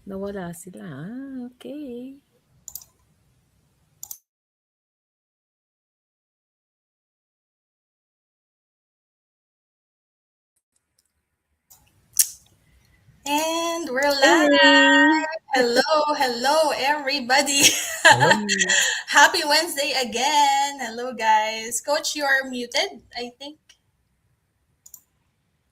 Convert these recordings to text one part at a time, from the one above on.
Nawala sila. Okay. And we're live. Hey. Hello, everybody. Hello. Happy Wednesday again. Hello, guys. Coach, you are muted, I think.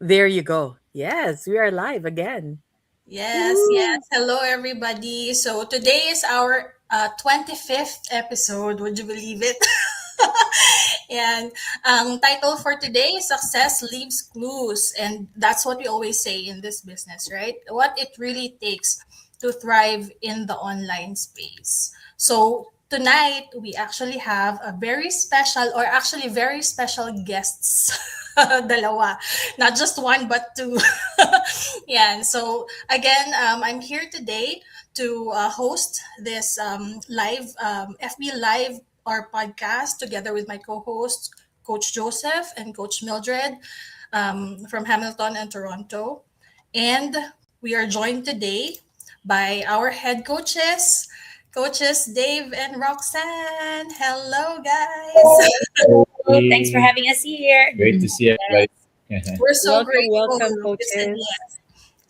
There you go. Yes, we are live again. Yes. Woo. Hello, everybody. So today is our 25th episode. Would you believe it? And title for today is Success Leaves Clues. And that's what we always say in this business, right? What it really takes to thrive in the online space. So tonight, we actually have a very special, or actually very special guests. Dalawa. Not just one, but two. Yeah. And so again, I'm here today to host this live FB Live our podcast together with my co-hosts, Coach Joseph and Coach Mildred from Hamilton and Toronto. And we are joined today by our head coaches, Coaches Dave and Roxanne. Hello, guys. Hello. Thanks for Hey, having us here. great to see everybody. We're so Welcome, grateful welcome, you said coaches. yes.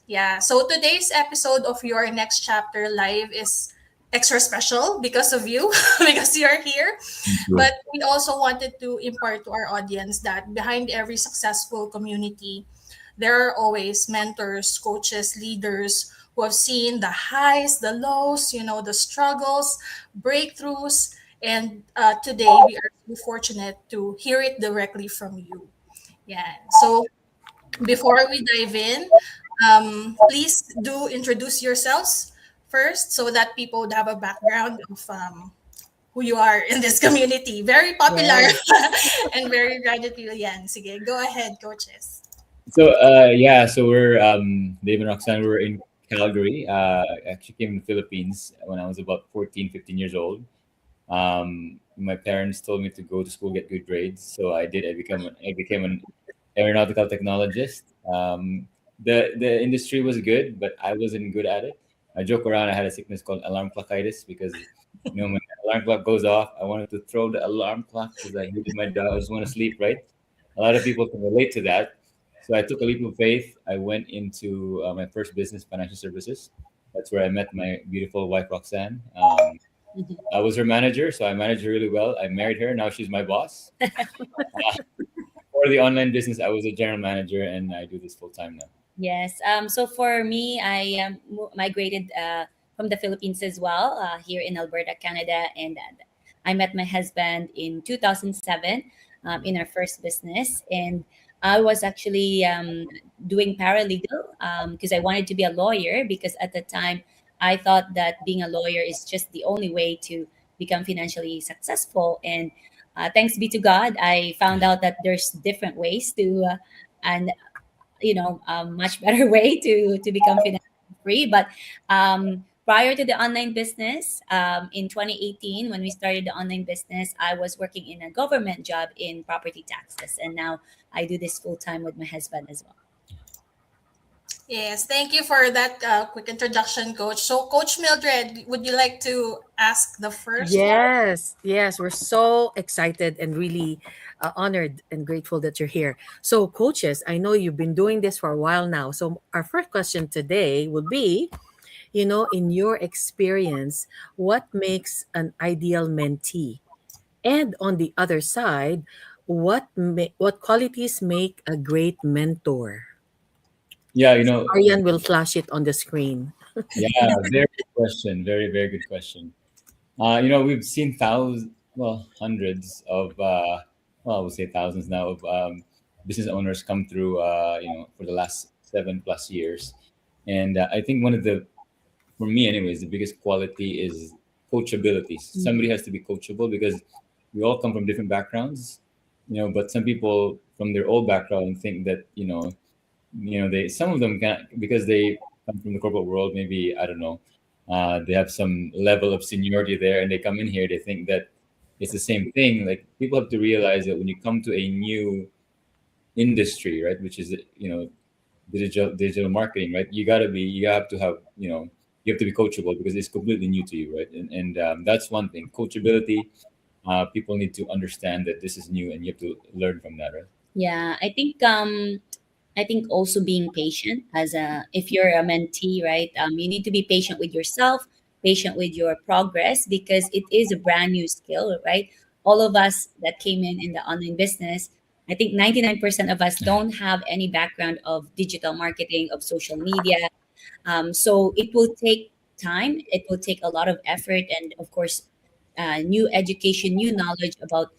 Yeah. So today's episode of Your Next Chapter Live is extra special because of you, because you're here. Thank you. But we also wanted to impart to our audience that behind every successful community, there are always mentors, coaches, leaders who have seen the highs, the lows, the struggles, breakthroughs. And today we are so fortunate to hear it directly from you. Yeah. So before we dive in, please do introduce yourselves first so that people would have a background of who you are in this community. Very popular Yes. and very gratitude. Yan. Sige, go ahead, coaches. So we're Dave and Roxanne. We're in Calgary. I actually came in the Philippines when I was about 14, 15 years old. My parents told me to go to school, get good grades, so I did. I became an aeronautical technologist. The industry was good, but I wasn't good at it. I joke around. I had a sickness called alarm clockitis because when the alarm clock goes off, I wanted to throw the alarm clock because I hated my job. I just want to sleep, right? A lot of people can relate to that. So I took a leap of faith. I went into my first business, financial services. That's where I met my beautiful wife, Roxanne. I was her manager, so I managed her really well. I married her. Now she's my boss. For the online business, I was a general manager, and I do this full time now. Yes. So for me, I migrated from the Philippines as well, here in Alberta, Canada, and I met my husband in 2007 in our first business, and I was actually doing paralegal because I wanted to be a lawyer because at the time I thought that being a lawyer is just the only way to become financially successful, and thanks be to God, I found out that there's different ways to and much better way to become financially free. But prior to the online business, in 2018 when we started the online business, I was working in a government job in property taxes, and now I do this full time with my husband as well. Yes, thank you for that quick introduction, Coach. So, Coach Mildred, would you like to ask the first one? Yes, yes, we're so excited and really honored and grateful that you're here. So, coaches, I know you've been doing this for a while now. So, our first question today would be, in your experience, what makes an ideal mentee? And on the other side, what qualities make a great mentor? Yeah, Arian will flash it on the screen. yeah, very good question. Very, very good question. We've seen thousands, well, hundreds of, well, I would say thousands now of business owners come through, for the last 7+ years. And I think one of the, for me anyways, the biggest quality is coachability. Somebody has to be coachable because we all come from different backgrounds, but some people from their old background think that, they, some of them can, because they come from the corporate world, maybe, I don't know, they have some level of seniority there and they come in here, they think that it's the same thing. Like, people have to realize that when you come to a new industry, right, which is, digital marketing, right, you have to have, you have to be coachable because it's completely new to you, right? And that's one thing. Coachability. People need to understand that this is new, and you have to learn from that, right? Yeah, I think also being patient as a if you're a mentee, right? You need to be patient with yourself, patient with your progress because it is a brand new skill, right? All of us that came in the online business, I think 99% of us don't have any background of digital marketing, of social media, so it will take time, it will take a lot of effort, and of course, new education, new knowledge about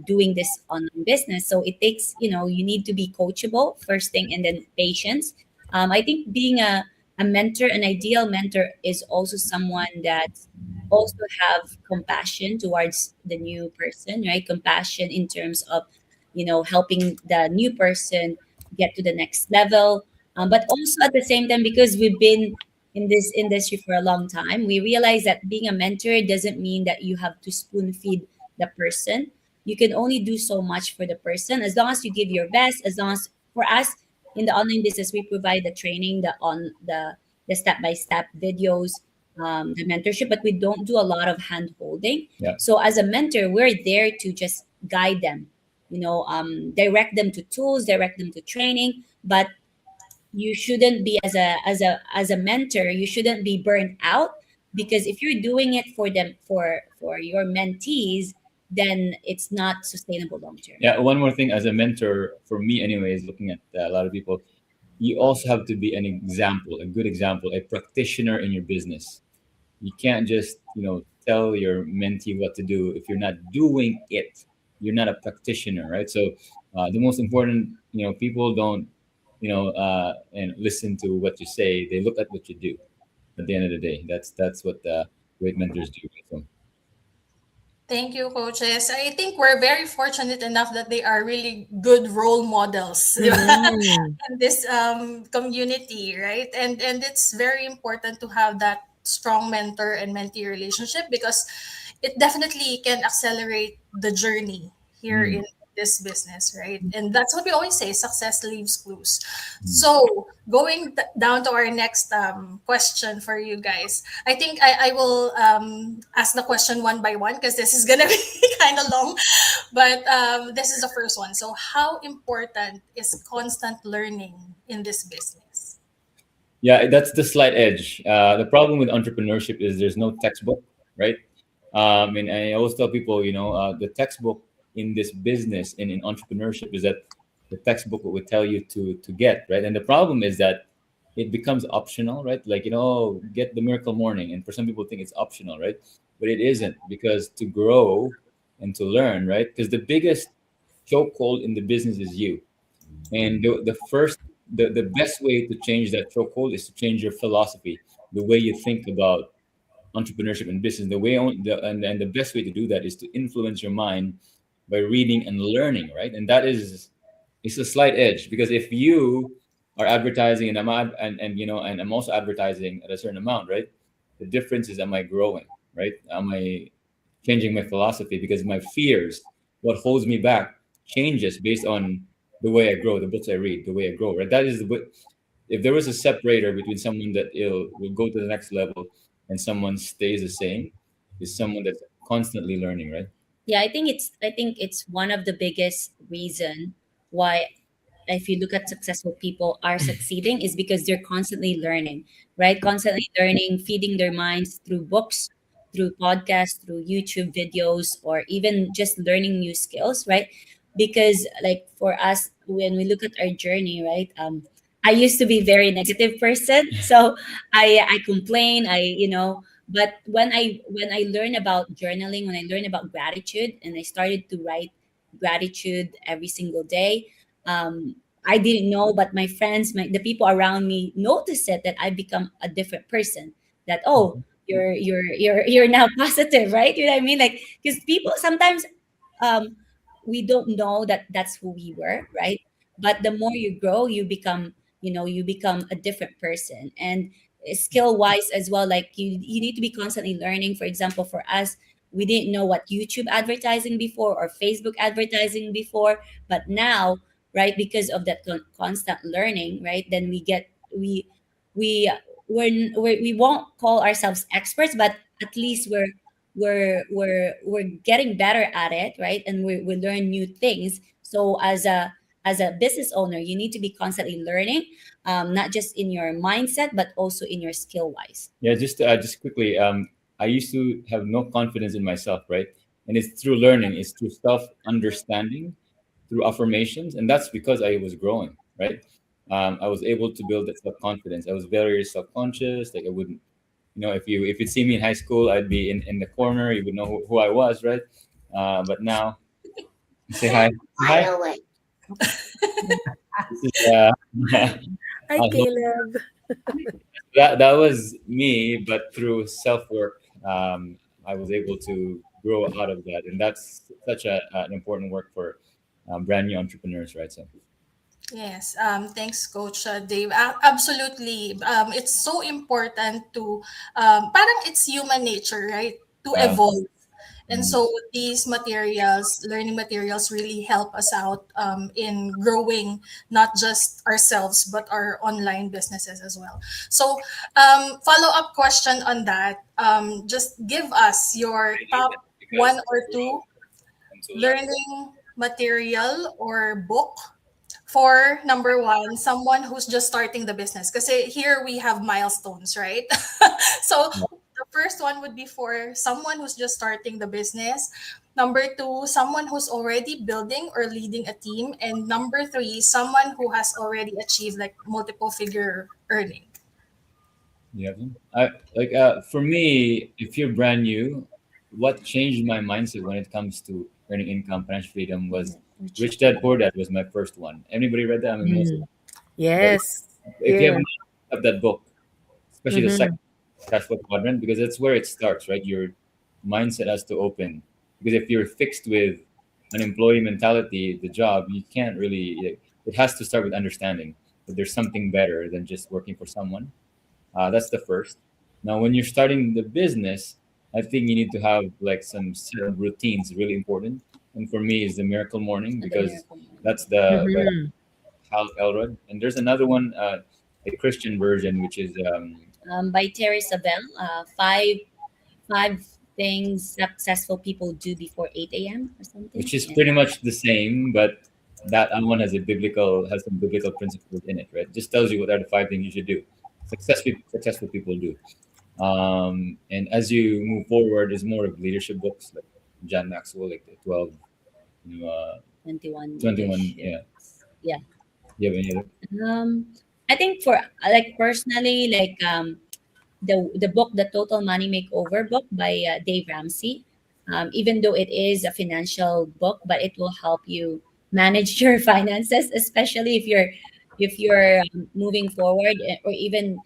doing this online business. So it takes, you need to be coachable first thing, and then patience. I think being a mentor, an ideal mentor, is also someone that also have compassion towards the new person, right? Compassion in terms of helping the new person get to the next level, but also at the same time, because we've been in this industry for a long time, we realize that being a mentor doesn't mean that you have to spoon feed the person. You can only do so much for the person as long as you give your best. As long as for us in the online business, we provide the training, the step by step videos, the mentorship, but we don't do a lot of hand holding. Yeah. So as a mentor, we're there to just guide them, direct them to tools, direct them to training, but you shouldn't be as a mentor, you shouldn't be burnt out, because if you're doing it for them, for your mentees, then it's not sustainable long term. Yeah. One more thing, as a mentor, for me, anyways, looking at a lot of people, you also have to be an example, a good example, a practitioner in your business. You can't just tell your mentee what to do if you're not doing it. You're not a practitioner, right? So the most important, people don't and listen to what you say. They look at what you do. At the end of the day, that's what great mentors do. So Thank you, coaches. I think we're very fortunate enough that they are really good role models Mm-hmm. in this community, right? And it's very important to have that strong mentor and mentee relationship because it definitely can accelerate the journey here mm, in this business, right? And that's what we always say: success leaves clues. mm. So going down to our next question for you guys, I think I will ask the question one by one because this is gonna be kind of long, but this is the first one. So, how important is constant learning in this business? Yeah, that's the slight edge. The problem with entrepreneurship is there's no textbook, right? And I always tell people, the textbook in this business and in entrepreneurship is that the textbook would tell you to get, right. And the problem is that it becomes optional, right? Like, get the miracle morning, and for some people think it's optional, right? But it isn't, because to grow and to learn, right? Because the biggest chokehold in the business is you. And the best way to change that chokehold is to change your philosophy, the way you think about entrepreneurship and business. And the best way to do that is to influence your mind by reading and learning, right? And that is it's a slight edge, because if you are advertising and I'm also advertising at a certain amount, right? The difference is, am I growing, right? Am I changing my philosophy? Because my fears, what holds me back, changes based on the way I grow, the books I read, the way I grow, right? That is if there was a separator between someone that will go to the next level and someone stays the same, is someone that's constantly learning, right? Yeah, I think it's one of the biggest reason why, if you look at successful people are succeeding, is because they're constantly learning, right? Constantly learning, feeding their minds through books, through podcasts, through YouTube videos, or even just learning new skills, right? Because like for us, when we look at our journey, right? I used to be very negative person. So I complain, but when I learned about journaling, when I learned about gratitude, and I started to write gratitude every single day, I didn't know, but my friends, the people around me noticed it, that I become a different person. That, oh, you're now positive, right? You know what I mean? Like, because people sometimes, um, we don't know that that's who we were, right? But the more you grow, you become a different person, and skill wise as well. Like you need to be constantly learning. For example, for us, we didn't know what YouTube advertising before or Facebook advertising before, but now, right, because of that constant learning, right, then we we won't call ourselves experts, but at least we're getting better at it, right? And we learn new things. So as a business owner, you need to be constantly learning, not just in your mindset, but also in your skill wise. Yeah, just quickly, I used to have no confidence in myself, right? And it's through learning, it's through self understanding, through affirmations, and that's because I was growing, right? I was able to build that self confidence. I was very self conscious. Like I wouldn't, if you'd see me in high school, I'd be in the corner. You would know who I was, right? But now, say hi. Say hi. This is Hi, Caleb. that was me, but through self work, I was able to grow out of that, and that's such an important work for brand new entrepreneurs, right? So, Yes, thanks, Coach Dave. Absolutely. It's so important to, parang it's human nature, right? To yeah. evolve. And Mm. so these materials, learning materials, really help us out in growing not just ourselves, but our online businesses as well. So, follow up question on that. Just give us your top one Because or we're two I'm so loud. learning material or book for number one, someone who's just starting the business. Because here we have milestones, right? So the first one would be for someone who's just starting the business. Number two, someone who's already building or leading a team. And number three, someone who has already achieved like multiple figure earning. Yeah. For me, if you're brand new, what changed my mindset when it comes to earning income, financial freedom was Rich Dad Poor Dad was my first one. Anybody read that? I mean, most of Mm. them. But Yes. if you have Here. not of that book, especially the second Mm-hmm. cash flow quadrant, because that's where it starts, right? Your mindset has to open. Because if you're fixed with an employee mentality, the job, you can't really. It has to start with understanding that there's something better than just working for someone. That's the first. Now, when you're starting the business, I think you need to have like some set of routines, really important. And for me, is the Miracle Morning The because miracle morning. that's the by Mm-hmm. Hal Elrod. And there's another one, a Christian version, which is By Terry Sabel, five things successful people do before 8 a.m. or something. which is Yeah. pretty much the same, but that one has some biblical principles in it, right? Just tells you what are the five things you should do. Successful people do. And as you move forward, is more of leadership books like John Maxwell, like the 12, you know, 21 21. leadership. Yeah. Yeah. You have any other? Um, I think for like personally, like the book, the Total Money Makeover book by Dave Ramsey. Even though it is a financial book, but it will help you manage your finances, especially if you're moving forward, or even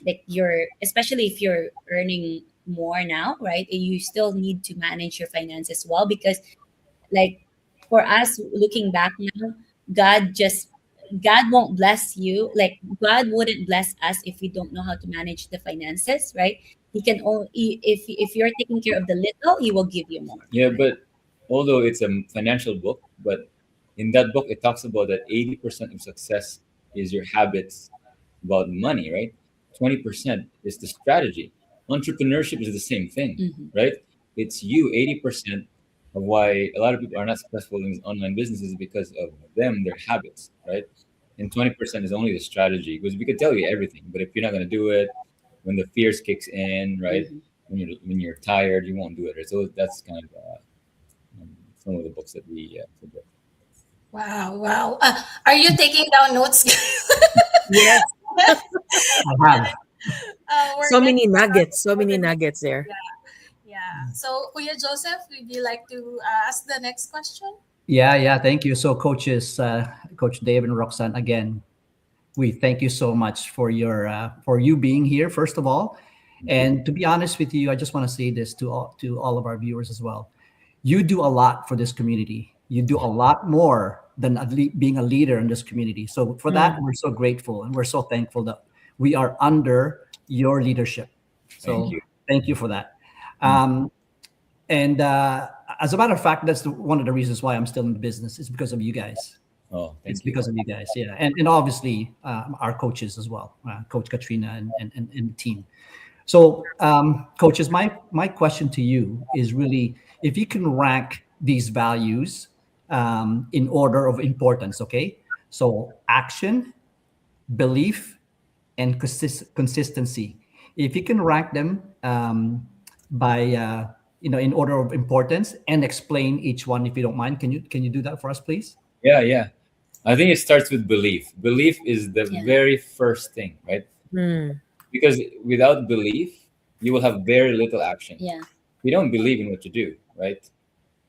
like you're, especially if you're earning more now, right? You still need to manage your finances well, because like for us looking back now, god just God won't bless you, like God wouldn't bless us if we don't know how to manage the finances, right? He can only, if you're taking care of the little, he will give you more, Yeah, right? but although it's a financial book, but in that book it talks about that 80% of success is your habits about money, right? 20% is the strategy. Entrepreneurship is the same thing, Hmm. right? It's you 80% of why a lot of people are not successful in these online businesses because of them, their habits, right? And 20% is only the strategy because we could tell you everything, but if you're not going to do it, when the fears kicks in, right? Hmm. When you're tired, you won't do it. Right? So that's kind of some of the books that we suggest. Wow, wow. Are you taking down notes? Yes. I have. We're So getting many started nuggets. So for many the next. nuggets there. Yeah, yeah. So, Kuya Joseph, would you like to ask the next question? Yeah, yeah. Thank you. So, coaches, Coach Dave and Roxanne, again, we thank you so much for your for you being here, first of all. Thank you. And to be honest with you, I just want to say this to all of our viewers as well. You do a lot for this community. You do a lot more than being a leader in this community. So for that, Mm. we're so grateful and we're so thankful that we are under your leadership. Thank So you. thank you for that. Mm. Um, and as a matter of fact, that's one of the reasons why I'm still in the business is because of you guys. Oh, It's thank you. because of you guys, yeah, and obviously our coaches as well, Coach Katrina and the team. So, coaches, my question to you is really if you can rank these values in order of importance. Okay, so action, belief, and consistency. If you can rank them by in order of importance and explain each one, if you don't mind, can you do that for us, please? Yeah, yeah. I think it starts with belief. Belief is the Yeah. very first thing, right? Mm. Because without belief, you will have very little action. Yeah. If you don't believe in what you do, right?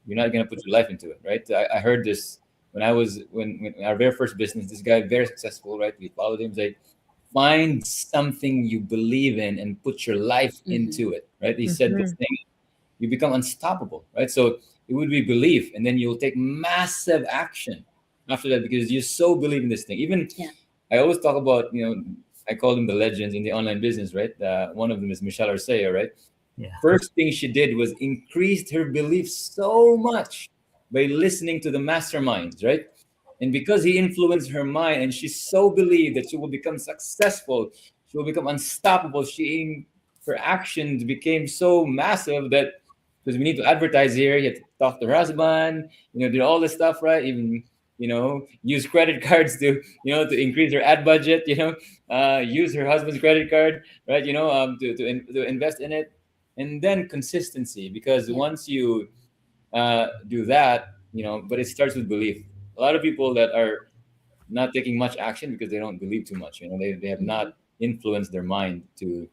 You're not gonna put your life into it, right? I heard this when I was when our very first business. This guy, very successful, right? We followed him. Say, find something you believe in and put your life Mm-hmm. into it, right? He said this Mhm. thing, you become unstoppable, right? So it would be belief, and then you'll take massive action after that because you so believe in this thing. Even Yeah. I always talk about, I call them the legends in the online business, right? One of them is Michelle Arcea, right? Yeah. First thing she did was increased her belief so much by listening to the masterminds, right? And because he influenced her mind and she so believed that she will become successful, she will become unstoppable. Her actions became so massive that because we need to advertise here, you have to talk to her husband, do all this stuff, right? Even use credit cards to to increase her ad budget, use her husband's credit card, right? To invest in it, and then consistency because Yeah. once you do that, but it starts with belief. A lot of people that are not taking much action because they don't believe too much. They have Mm-hmm. not influenced their mind to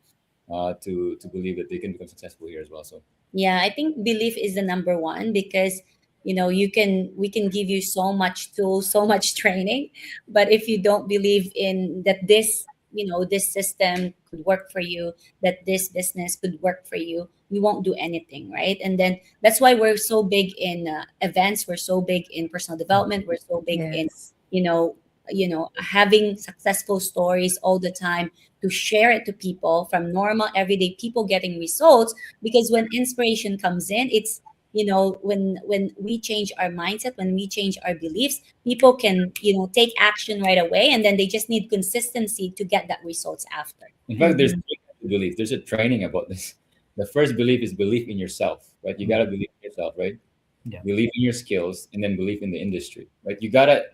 believe that they can become successful here as well. So Yeah, I think belief is the number one because we can give you so much tools, so much training, but if you don't believe in that this system could work for you, that this business could work for you, you won't do anything, right? And then that's why we're so big in events, we're so big in personal development, we're so big in Yes. you know having successful stories all the time to share it to people, from normal everyday people getting results, because when inspiration comes in, it's when we change our mindset, when we change our beliefs, people can take action right away, and then they just need consistency to get that results after. in fact, there's Mhm. three kinds of belief. There's a training about this. The first belief is belief in yourself, right? You gotta believe in yourself, right? Yeah. Believe in your skills, and then believe in the industry, right? You gotta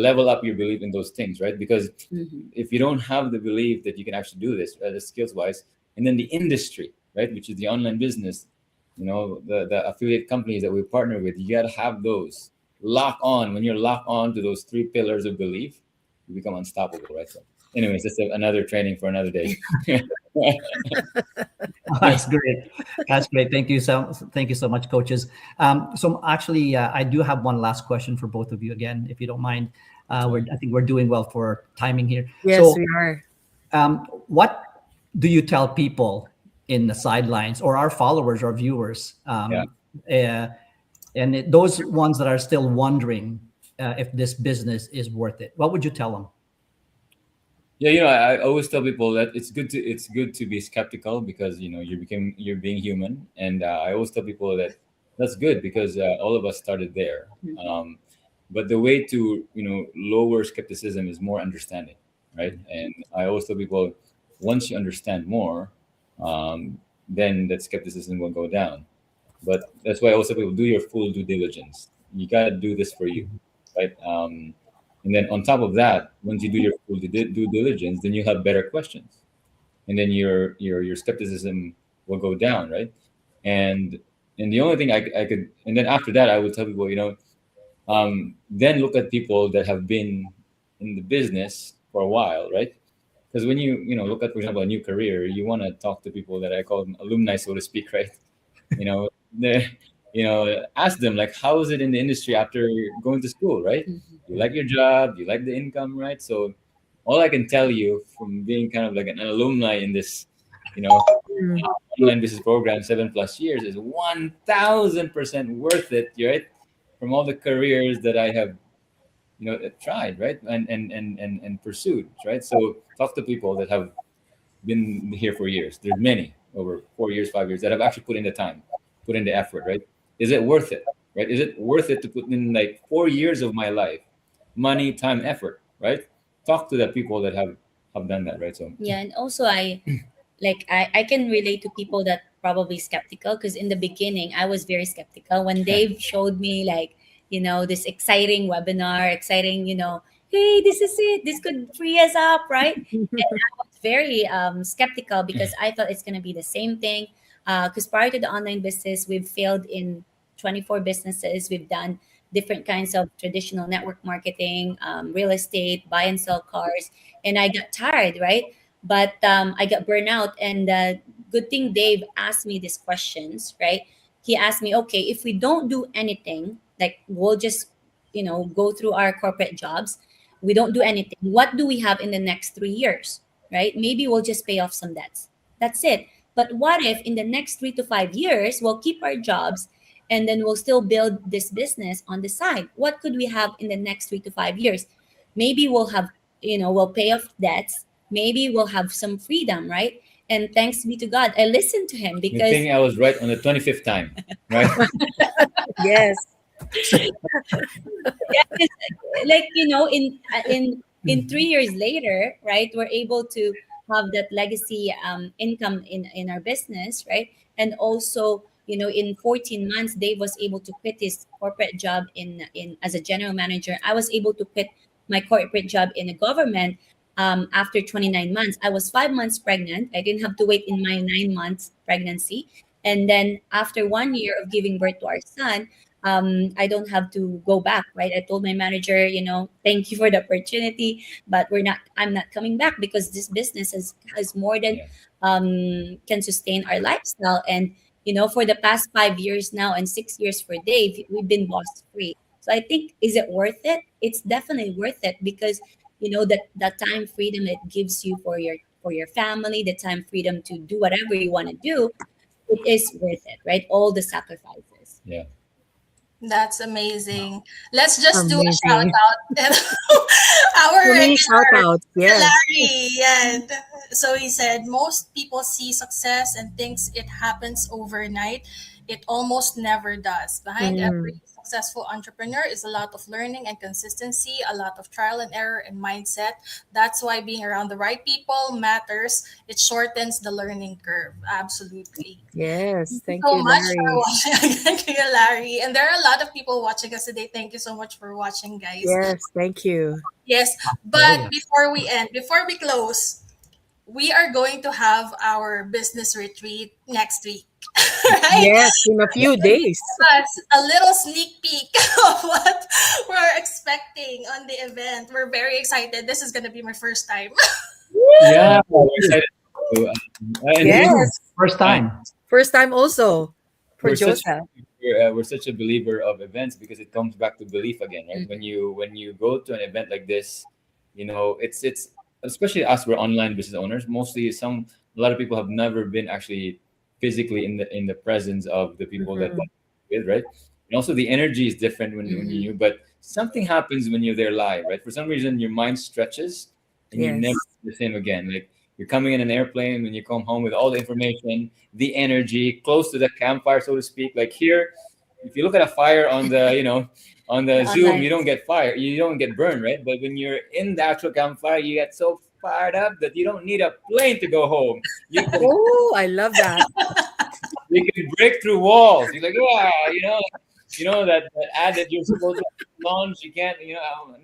level up your belief in those things, right? Because Hmm. if you don't have the belief that you can actually do this, the skills wise, and then the industry, right, which is the online business, the affiliate companies that we partner with, you gotta have those lock on. When you're locked on to those three pillars of belief, you become unstoppable, right? So, anyways, that's another training for another day. That's great. That's great. Thank you so much, coaches. So actually, I do have one last question for both of you again, if you don't mind. I think we're doing well for timing here. Yes, So, we are. what do you tell people in the sidelines or our followers or viewers, Yeah. uh, those ones that are still wondering if this business is worth it? What would you tell them? Yeah, I always tell people that it's good to be skeptical because you're being human, and I always tell people that that's good because all of us started there. But the way to lower skepticism is more understanding, right? And I always tell people once you understand more, then that skepticism will go down. But that's why I also people do your full due diligence. You gotta do this for you, right? And then on top of that, once you do your full due diligence, then you have better questions, and then your skepticism will go down, right? And the only thing I could, and then after that, I would tell people, then look at people that have been in the business for a while, right? Because when you look at, for example, a new career, you want to talk to people that I call them alumni, so to speak, right? you know they ask them like, how is it in the industry after going to school, right? You like your job, you like the income, right? So all I can tell you from being kind of like an alumni in this you know Mm. online business program 7+ years is 1000% worth it, right? From all the careers that I have tried, right? And pursued, right? So talk to people that have been here for years. There's many over 4 years, 5 years that have actually put in the time, put in the effort, right? Is it worth it? Right? Is it worth it to put in like 4 years of my life money, time, effort, right? Talk to the people that have done that, right? So Yeah, and also I can relate to people that probably skeptical, because in the beginning I was very skeptical when Dave showed me, like, this exciting webinar, exciting, hey, this is it, this could free us up, right? Very skeptical because I thought it's going to be the same thing. Because prior to the online business, we've failed in 24 businesses. We've done different kinds of traditional network marketing, real estate, buy and sell cars. And I got tired, right? But I got burnout. And good thing Dave asked me these questions, right? He asked me, okay, if we don't do anything, like we'll just, go through our corporate jobs, we don't do anything, what do we have in the next 3 years? Right? Maybe we'll just pay off some debts. That's it. But what if in the next 3 to 5 years, we'll keep our jobs and then we'll still build this business on the side? What could we have in the next 3 to 5 years? Maybe we'll have, we'll pay off debts. Maybe we'll have some freedom, right? And thanks be to God, I listened to him you because think I was right on the 25th time, right? Yes. yeah, 'cause, like, in 3 years later, right, we're able to have that legacy income in our business, right? And also, in 14 months Dave was able to quit his corporate job in as a general manager. I was able to quit my corporate job in the government after 29 months. I was 5 months pregnant. I didn't have to wait in my 9 months pregnancy. And then after 1 year of giving birth to our son, I don't have to go back, right? I told my manager, thank you for the opportunity, but I'm not coming back because this business has more than Yeah. can sustain our lifestyle. And, for the past 5 years now and 6 years for Dave, we've been loss free. So I think, is it worth it? It's definitely worth it because, that time freedom it gives you for your family, the time freedom to do whatever you want to do, it is worth it, right? All the sacrifices. Yeah. That's amazing. Let's just do a shout Amazing. out. Our So many shout regular outs. Yes. Larry. And so he said, most people see success and thinks it happens overnight. It almost never does. Behind every Mm, successful entrepreneur is a lot of learning and consistency, a lot of trial and error and mindset. That's why being around the right people matters. It shortens the learning curve. Absolutely. yes. Thank you Thank so you, much for Larry. watching again, Kuya Larry. And there are a lot of people watching us today. Thank you so much for watching, guys. Yes. Thank you. Yes, Oh but yeah. before we close, we are going to have our business retreat next week, right? Yes. In a few days. Us a little sneak peek of what we're expecting on the event. We're very excited. This is going to be my first time. Yeah, we're excited to, and the reason Yes. First why time. First time also for we're such Joseph. we're such a believer of events because it comes back to belief again, right? When you go to an event like this, it's especially us, we're online business owners. Mostly, a lot of people have never been actually physically in the presence of the people that Mhm. with, right? And also the energy is different when Mhm. you but something happens when you're there live, right? For some reason your mind stretches and you're never Yes. the same again. Like you're coming in an airplane when you come home with all the information, the energy, close to the campfire, so to speak. Like here, if you look at a fire on the, on the The Zoom, online. you don't get fire, you don't get burned, right? But when you're in the actual campfire, you get so fired up that you don't need a plane to go home. You can Oh, I love that. you can break through walls. You're like, yeah, that ad that you're supposed to launch, you can't,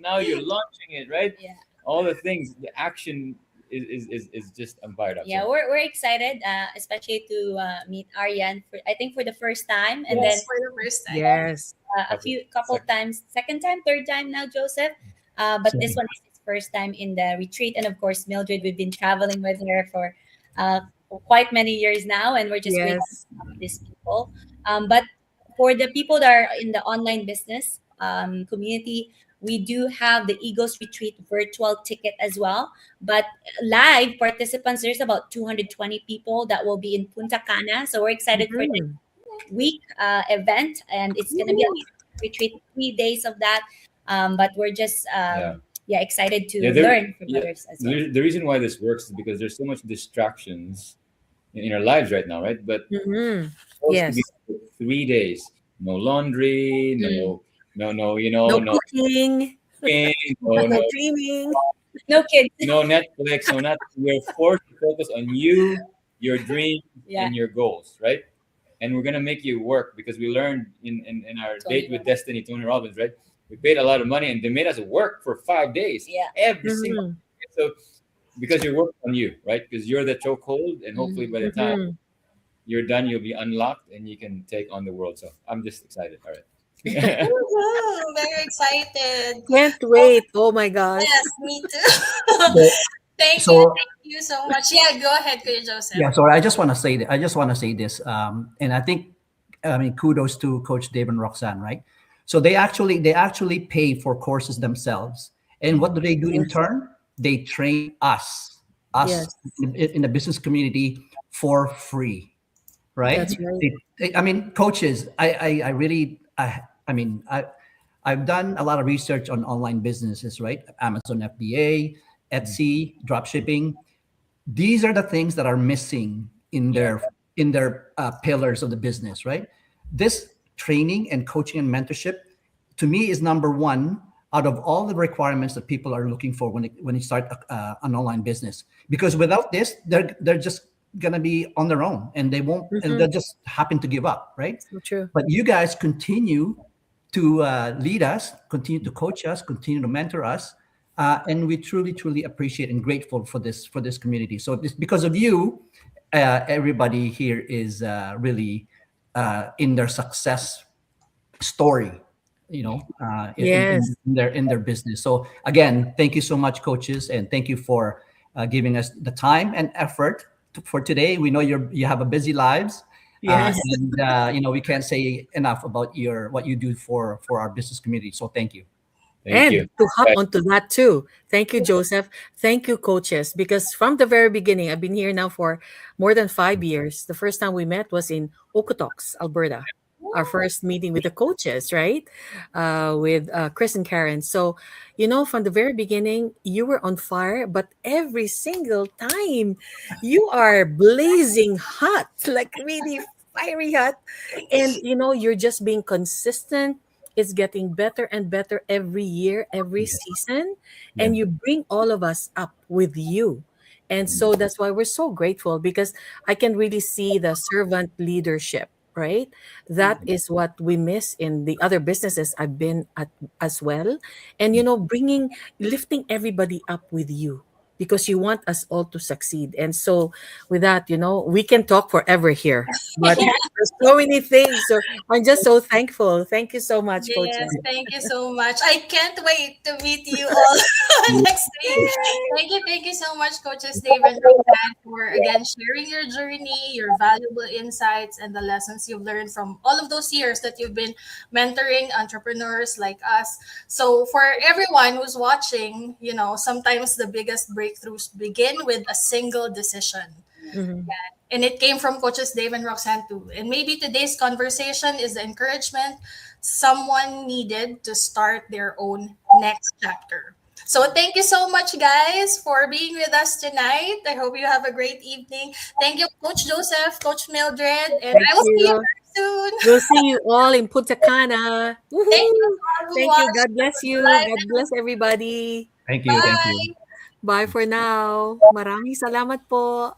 now you're launching it, right? Yeah. All the things, the action is just I'm fired up. Yeah, So we're excited, especially to meet Aryan for, I think, for the first time, and then Yes, for the first time. Yes. a few couple times, second time, third time now, Joseph. But this Second. one is his first time in the retreat, and of course, Mildred. We've been traveling with her uh, for quite many years now, and we're just grateful Yes. to have these people. But for the people that are in the online business community, we do have the Eagles Retreat virtual ticket as well. But live participants, there's about 220 people that will be in Punta Cana. So we're excited for the Mhm. week event, and it's gonna be a retreat, 3 days of that. But we're just yeah, yeah, excited yeah, to learn from others as well. the reason why this works is because there's so much distractions in our lives right now, right? But Mhm. supposed to be Yes. 3 days, no laundry, Mm. no, No no cooking. Cooking, oh No no, cleaning. No kids. no Netflix, no not. We're forced to focus on you, your dreams, Yeah. and your goals, right? And we're gonna make you work because we learned in our Tony date with Destiny, Tony Robbins, right? We paid a lot of money and they made us work for 5 days Yeah. every single Mm-hmm. day. So because you're working on you, right? Because you're the chokehold, and hopefully Mm-hmm. by the time Mm-hmm. you're done, you'll be unlocked and you can take on the world. So I'm just excited. All right. Woohoo! Very excited. Can't Oh, wait. Oh my gosh. yes, me too. So, so Thank you so much. Yeah, go ahead, Kuya Joseph. yeah, so I just want to say that I just want to say this, and I think, I mean, kudos to Coach Dave and Roxanne, right? So they actually pay for courses themselves, and what do they do in Yes. turn? They train us Yes. in the business community for free, right? That's right. I mean, coaches, I really, I mean, I've done a lot of research on online businesses, right? Amazon FBA, Etsy, drop shipping. These are the things that are missing in Yeah. their pillars of the business, right? This training and coaching and mentorship, to me, is number one out of all the requirements that people are looking for when they start an online business. Because without this, they're just gonna be on their own, and they won't, and Mm-hmm. they'll just happen to give up, right? So true. But you guys continue to lead us, continue to coach us, continue to mentor us, and we truly, truly appreciate and grateful for this community. So this, because of you, everybody here is really in their success story, Yes. in their business. So again, thank you so much, coaches, and thank you for giving us the time and effort for today. We know you have a busy lives, Yes. and we can't say enough about your what you do for our business community. So thank you. Thank And you. to hop Right. onto that too. Thank you, Joseph. Thank you, coaches. Because from the very beginning, I've been here now for more than 5 years. The first time we met was in Okotoks, Alberta. Our first meeting with the coaches, right? With Chris and Karen. So, from the very beginning, you were on fire, but every single time you are blazing hot, like really fiery hot. And, you're just being consistent. It's getting better and better every year, every Yeah. season. Yeah. And you bring all of us up with you. And so that's why we're so grateful because I can really see the servant leadership, right? That is what we miss in the other businesses I've been at as well. And, lifting everybody up with you because you want us all to succeed. And so, with that, we can talk forever here, but there's so many things. So, I'm just so thankful. Thank you so much, Yes, coaches. thank you so much. I can't wait to meet you all next week. Thank you so much, Coaches Dave and Roxanne, for again sharing your journey, your valuable insights, and the lessons you've learned from all of those years that you've been mentoring entrepreneurs like us. So, for everyone who's watching, sometimes the biggest breakthroughs begin with a single decision. Mhm. And it came from Coaches Dave and Roxanne too. And maybe today's conversation is the encouragement someone needed to start their own next chapter. So thank you so much, guys, for being with us tonight. I hope you have a great evening. Thank you, Coach Joseph, Coach Mildred, and Thank I will see you you. very soon. We'll see you all in Punta Cana. Thank you Woohoo! to all who Thank you. watched God bless you. live. God bless everybody. Thank you. Thank you. Bye. Bye for now. Maraming salamat po.